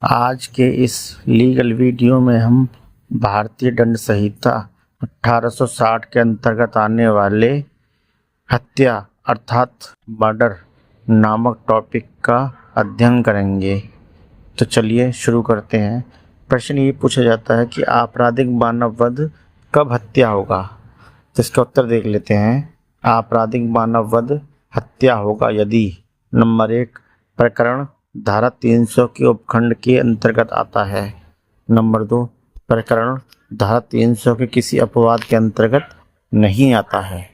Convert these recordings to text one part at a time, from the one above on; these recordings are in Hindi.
आज के इस लीगल वीडियो में हम भारतीय दंड संहिता 1860 के अंतर्गत आने वाले हत्या अर्थात मर्डर नामक टॉपिक का अध्ययन करेंगे। तो चलिए शुरू करते हैं। प्रश्न ये पूछा जाता है कि आपराधिक मानव वध कब हत्या होगा। तो इसका उत्तर देख लेते हैं। आपराधिक मानव वध हत्या होगा यदि नंबर 1 प्रकरण धारा 300 के उपखंड के अंतर्गत आता है। नंबर 2 प्रकरण धारा 300 के किसी अपवाद के अंतर्गत नहीं आता है।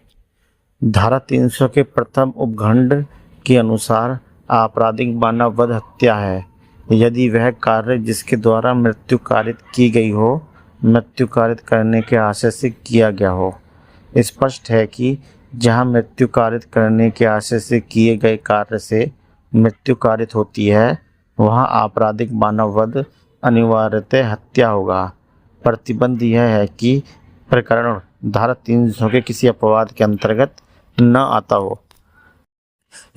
धारा 300 के प्रथम उपखंड के अनुसार आपराधिक मानव वध हत्या है यदि वह कार्य जिसके द्वारा मृत्यु कारित की गई हो मृत्यु कारित करने के आशय से किया गया हो। स्पष्ट है कि जहाँ मृत्यु कारित करने के आशय से किए गए कार्य से मृत्यु कारित होती है वहाँ आपराधिक मानव वध अनिवार्यतः हत्या होगा। प्रतिबंध यह है कि प्रकरण धारा 300 के किसी अपवाद के अंतर्गत न आता हो।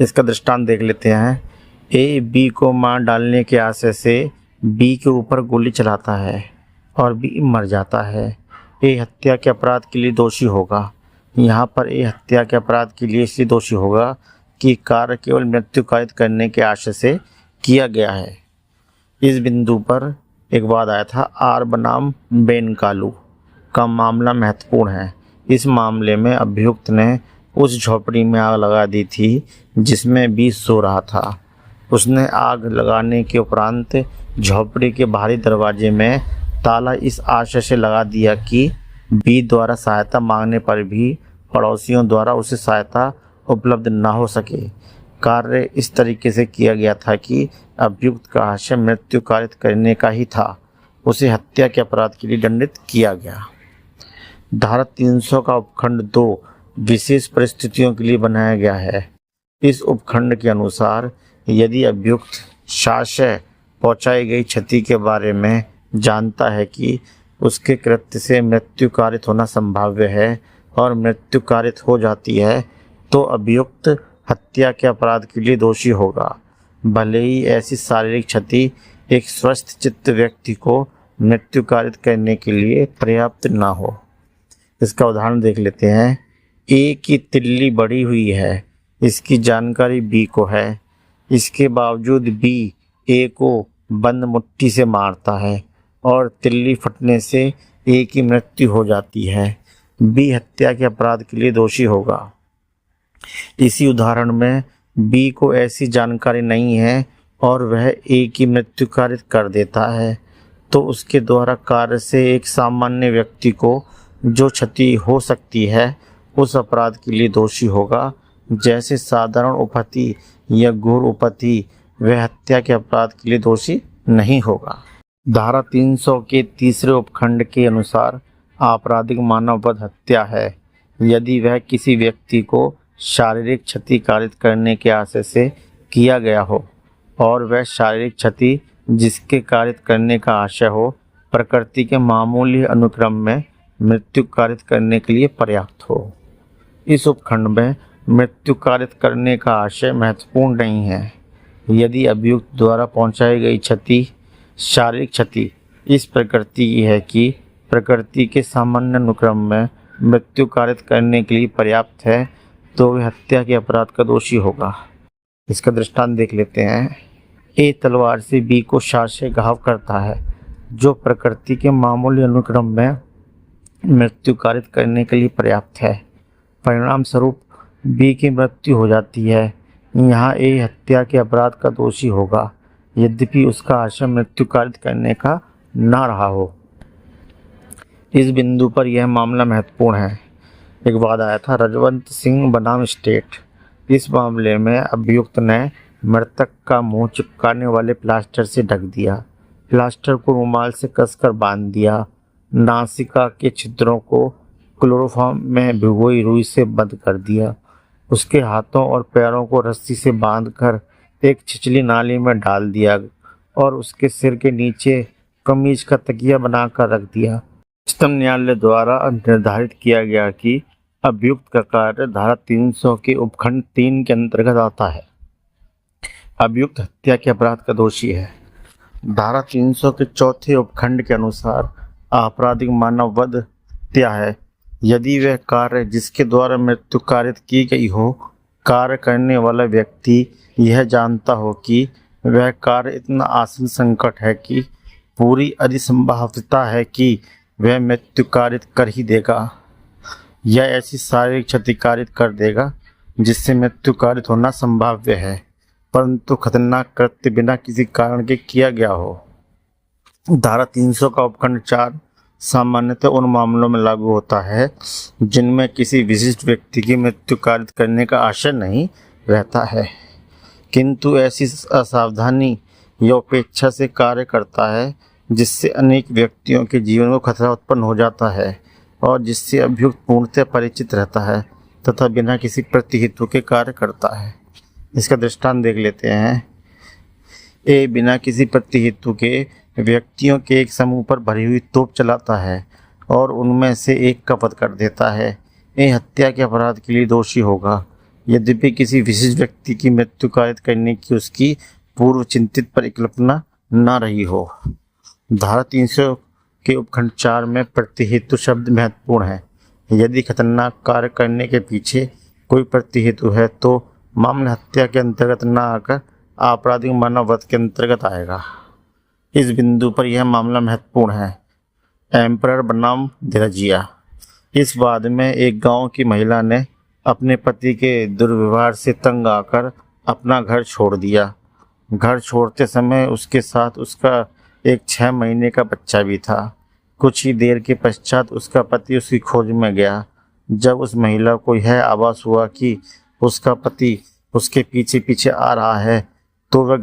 इसका दृष्टांत देख लेते हैं। ए बी को मार डालने के आशय से बी के ऊपर गोली चलाता है और बी मर जाता है। ए हत्या के अपराध के लिए दोषी होगा। यहाँ पर ए हत्या के अपराध के लिए इसलिए दोषी होगा कि कार्य केवल मृत्यु कारित करने के आशय से किया गया है। इस बिंदु पर एक वाद आया था आर बनाम बेनकालू का मामला महत्वपूर्ण है। इस मामले में अभियुक्त ने उस झोपड़ी में आग लगा दी थी जिसमें बी सो रहा था। उसने आग लगाने के उपरांत झोपड़ी के बाहरी दरवाजे में ताला इस आशय से लगा दिया कि बी द्वारा सहायता मांगने पर भी पड़ोसियों द्वारा उसे सहायता उपलब्ध न हो सके। कार्य इस तरीके से किया गया था कि अभियुक्त का आशय मृत्यु कारित करने का ही था। उसे हत्या के अपराध के लिए दंडित किया गया। धारा 300 का उपखंड 2 विशेष परिस्थितियों के लिए बनाया गया है। इस उपखंड के अनुसार यदि अभियुक्त साक्ष्य पहुंचाई गई क्षति के बारे में जानता है कि उसके कृत्य से मृत्यु कारित होना संभाव्य है और मृत्यु कारित हो जाती है तो अभियुक्त हत्या के अपराध के लिए दोषी होगा, भले ही ऐसी शारीरिक क्षति एक स्वस्थ चित्त व्यक्ति को मृत्यु कारित करने के लिए पर्याप्त न हो। इसका उदाहरण देख लेते हैं। ए की तिल्ली बढ़ी हुई है, इसकी जानकारी बी को है। इसके बावजूद बी ए को बंद मुट्ठी से मारता है और तिल्ली फटने से ए की मृत्यु हो जाती है। बी हत्या के अपराध के लिए दोषी होगा। इसी उदाहरण में बी को ऐसी जानकारी नहीं है और वह ए की मृत्यु कारित कर देता है तो उसके द्वारा कार्य से एक सामान्य व्यक्ति को जो क्षति हो सकती है उस अपराध के लिए दोषी होगा। जैसे साधारण उपहति या घोर उपहति वह हत्या के अपराध के लिए दोषी नहीं होगा। धारा 300 के तीसरे उपखंड के अनुसार आपराधिक मानव वध हत्या है यदि वह किसी व्यक्ति को शारीरिक क्षति कारित करने के आशय से किया गया हो और वह शारीरिक क्षति जिसके कारित करने का आशय हो प्रकृति के मामूली अनुक्रम में मृत्यु कारित करने के लिए पर्याप्त हो। इस उपखंड में मृत्यु कारित करने का आशय महत्वपूर्ण नहीं है यदि अभियुक्त द्वारा पहुंचाई गई क्षति शारीरिक क्षति इस प्रकृति की है कि प्रकृति के सामान्य अनुक्रम में मृत्यु कारित करने के लिए पर्याप्त है तो वह हत्या के अपराध का दोषी होगा। इसका दृष्टांत देख लेते हैं। ए तलवार से बी को शार से घाव करता है जो प्रकृति के मामूली अनुक्रम में मृत्यु कारित करने के लिए पर्याप्त है। परिणाम स्वरूप बी की मृत्यु हो जाती है। यहाँ ए हत्या के अपराध का दोषी होगा यद्यपि उसका आशय मृत्यु कारित करने का न रहा हो। इस बिंदु पर यह मामला महत्वपूर्ण है। एक वाद आया था रजवंत सिंह बनाम स्टेट। इस मामले में अभियुक्त ने मृतक का मुंह चिपकाने वाले प्लास्टर से ढक दिया, प्लास्टर को रुमाल से कसकर बांध दिया, नासिका के छिद्रों को क्लोरोफॉर्म में भिगोई रुई से बंद कर दिया, उसके हाथों और पैरों को रस्सी से बांधकर एक छिछली नाली में डाल दिया और उसके सिर के नीचे कमीज का तकिया बनाकर रख दिया। उच्चतम न्यायालय द्वारा निर्धारित किया गया कि अभियुक्त का कार्य धारा 300 के उपखंड 3 के अंतर्गत आता है। अभियुक्त हत्या के अपराध का दोषी है। धारा 300 के चौथे उपखंड के अनुसार आपराधिक मानव वध हत्या है यदि वह कार्य जिसके द्वारा मृत्यु कारित की गई हो, कार्य करने वाला व्यक्ति यह जानता हो कि वह कार्य इतना आसन संकट है कि पूरी अधिसंभाविता है कि वह मृत्यु कारित कर ही देगा या ऐसी शारीरिक क्षति कारित कर देगा जिससे मृत्यु कारित होना संभाव्य है, परंतु खतरनाक कृत्य बिना किसी कारण के किया गया हो। धारा 300 का उपखंड 4 सामान्यतः उन मामलों में लागू होता है जिनमें किसी विशिष्ट व्यक्ति की मृत्यु कारित करने का आशय नहीं रहता है, किंतु ऐसी असावधानी या उपेक्षा से कार्य करता है जिससे अनेक व्यक्तियों के जीवन में खतरा उत्पन्न हो जाता है और जिससे अभियुक्त पूर्णतः परिचित रहता है तथा बिना किसी प्रतिहित के कार्य करता है। इसका दृष्टांत देख लेते हैं। ए बिना किसी प्रतिहित के व्यक्तियों के एक समूह पर भरी हुई तोप चलाता है और उनमें से एक का वध कर देता है। ए हत्या के अपराध के लिए दोषी होगा यद्यपि किसी विशिष्ट व्यक्ति की मृत्यु कारित करने की उसकी पूर्व चिंतित परिकल्पना न रही हो। धारा 300 के उपखंड 4 में प्रतिहेतु शब्द महत्वपूर्ण है। यदि खतरनाक कार्य करने के पीछे कोई प्रतिहेतु है तो मामला हत्या के अंतर्गत न आकर आपराधिक मानव वध के अंतर्गत आएगा। इस बिंदु पर यह मामला महत्वपूर्ण है। एम्परर बनाम धीरजिया। इस वाद में एक गांव की महिला ने अपने पति के दुर्व्यवहार से तंग आकर अपना घर छोड़ दिया। घर छोड़ते समय उसके साथ उसका एक 6 महीने का बच्चा भी था। कुछ ही देर के पश्चात उसका पति उसकी खोज में गया। जब उस महिला को यह आभास हुआ कि उसका पति उसके पीछे पीछे आ रहा है तो वह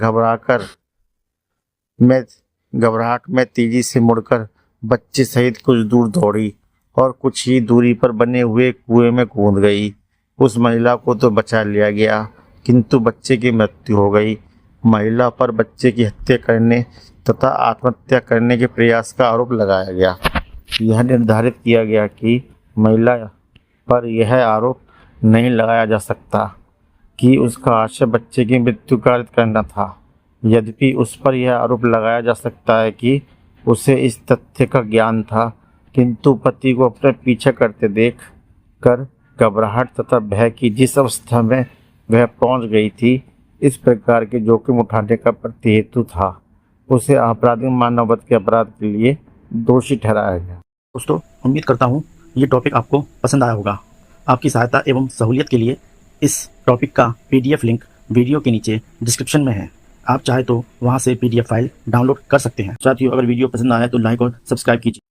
घबराहट में तेजी से मुड़कर बच्चे सहित कुछ दूर दौड़ी और कुछ ही दूरी पर बने हुए कुएं में कूद गई। उस महिला को तो बचा लिया गया किंतु बच्चे की मृत्यु हो गई। महिला पर बच्चे की हत्या करने तथा आत्महत्या करने के प्रयास का आरोप लगाया गया। यह निर्धारित किया गया कि महिला पर यह आरोप नहीं लगाया जा सकता कि उसका आशय बच्चे की मृत्यु कारित करना था। यद्यपि उस पर यह आरोप लगाया जा सकता है कि उसे इस तथ्य का ज्ञान था, किंतु पति को अपने पीछे करते देख कर घबराहट तथा भय की जिस अवस्था में वह पहुंच गई थी, इस प्रकार के जोखिम उठाने का प्रतिहेतु था, उसे आपराधिक मानव वध के अपराध के लिए दोषी ठहराया गया। दोस्तों, उम्मीद करता हूँ ये टॉपिक आपको पसंद आया होगा। आपकी सहायता एवं सहूलियत के लिए इस टॉपिक का PDF लिंक वीडियो के नीचे डिस्क्रिप्शन में है। आप चाहे तो वहाँ से PDF फाइल डाउनलोड कर सकते हैं। साथियों, अगर वीडियो पसंद आया तो लाइक और सब्सक्राइब कीजिए।